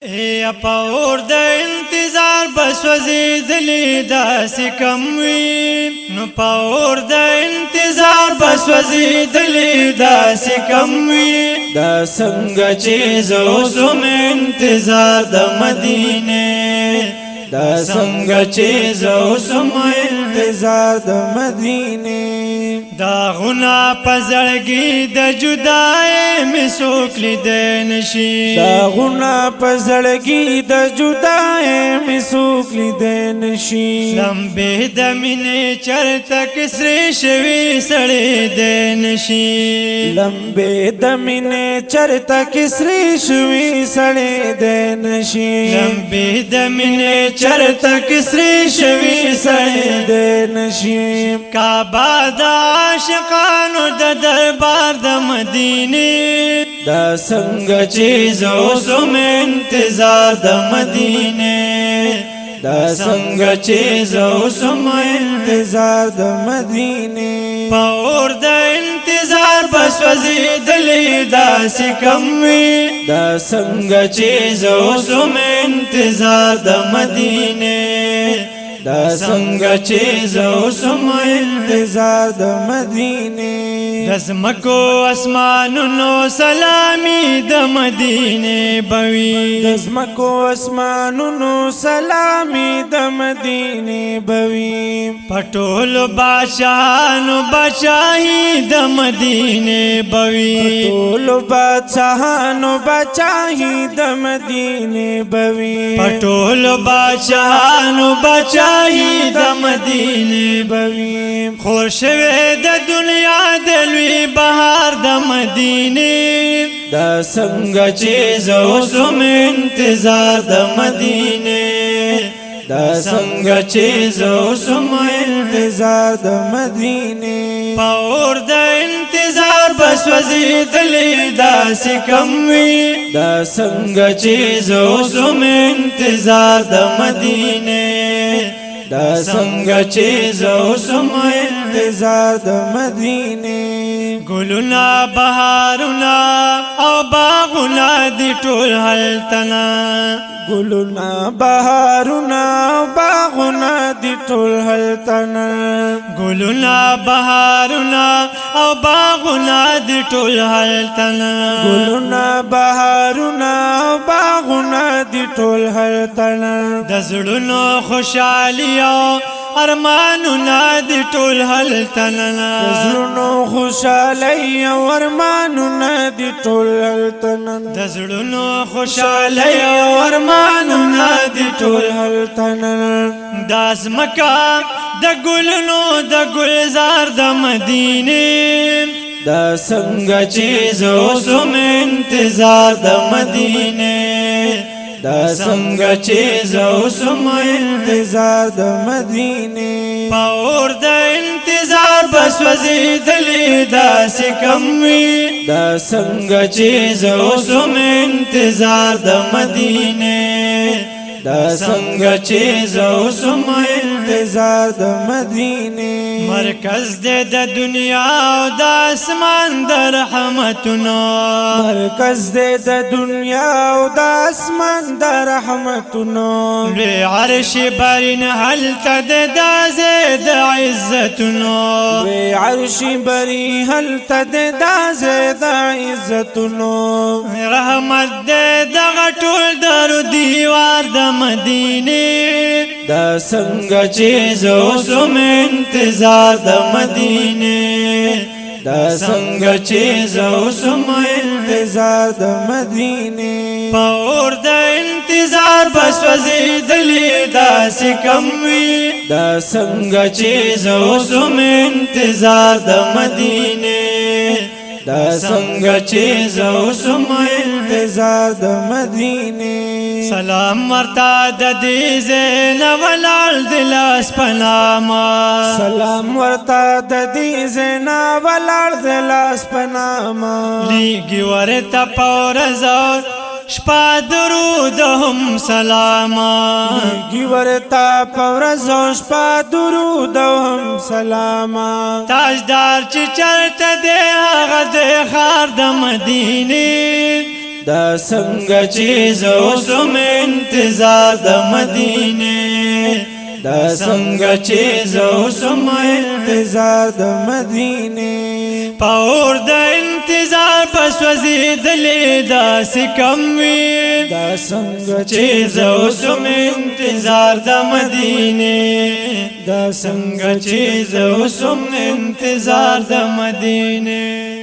ای پاور د انتظار بس وزیدلی داسې کم وي نو پاور د انتظار بس وزیدلی داسې کم وي دا څنګه چې زه اوسم انتظار د مدینه دا څنګه چې زه اوسم انتظار د مدینه دا غنا پزړګي د جدای می سوک لیدای نشي دا غنا پزړګي د جدای می سوک لیدای نشي لمبه د مینې چرته کسرې شوي سړې د نشي لمبه د مینې چرته کسرې شوي سړې د نشي لمبه د مینې چرته کسرې شوي سړې د نشي کعبه عاشقانو د دربار د مدینه دا څنګه چې زه اوسم انتظار د مدینه دا څنګه چې زه اوسم انتظار د مدینه پاور د انتظار بس وزیدلی داسې کم وي دا څنګه چې زه اوسم انتظار د مدینه دا څنګه چې زه اوسم انتظار د مدینه د ځمکو اسمانونو سلامي د مدینه بوي د ځمکو اسمانونو سلامي د مدینه بوي پټول بادشاہانو بادشاہي د مدینه بوي پټول بادشاہانو بادشاہي د مدینه بوي پټول بادشاہانو بادشاہي د مدینه بوي خور شوه د دنیا د لوی بهار د مدینه دا څنګه چې زه اوسم انتظار د مدینه دا څنګه چې زه اوسم انتظار د مدینه پاور د انتظار بس وزیدلی داسې کم وي دا څنګه چې زه اوسم انتظار د مدینه دا څنګه چې زه اوسم انتظار د مدینه ګلونه بهارونه او باغونه دي ټول هلتنا ګلونه بهارونه او باغونه دي ټول هلتنا ګلونه بهارونه او باغونه دي ټول هلتنا ګلونه بهارونه او باغونه دي ټول هلتنا د زړونو خوشحالي او ارمانونه دي ټول هلتنا د زړونو خوشحالي او ارمانونه دي ټول هلتنا د زړونو خوشحالي او ارمانونه دي ټول هلتنا دا ځمکه د ګلونو د ګلزار د مدینه دا څنګه چې زه اوسم انتظار د مدینه دا څنګه چې زه اوسم انتظار د مدینه پاور د انتظار بس وزیدلی داسې کم وي دا څنګه چې زه اوسم انتظار د مدینه دا څنګه چې زه اوسم انتظار د مدینه مرکز دې د دنیا او د اسمان د رحمتونو مرکز دې د دنیا او د اسمان د رحمتونو لوی عرش برین هلته د دازې د عزتونو لوی عرش بری هلته د دازې د عزتونو رحمت دې دغه ټول درو دیوار د مدینه دا څنګه چې زه اوسم انتظار د مدینه دا څنګه چې زه اوسم انتظار د مدینه پاور د انتظار بس وزیدلی داسې کم وي دا څنګه چې زه اوسم انتظار د مدینه دا څنګه چې زه اوسم انتظار د مدینه سلام ورته د دې زینه ولال دلاس پناما سلام ورته د دې زینا ولړ د لاس پناما لیږي ورته پورزور شپه درود هم سلاما لیږي ورته پورزو شپه درود هم سلاما تاجدار چې چرته دی هغه د ښار د مدینه دا څنګه چې زه اوسم انتظار د مدینه دا څنګه چې زه اوسم انتظار د مدینه پاور د انتظار پس وزیدلې داسې کم وي دا څنګه چې زه اوسم انتظار د مدینه دا څنګه چې زه اوسم انتظار د مدینه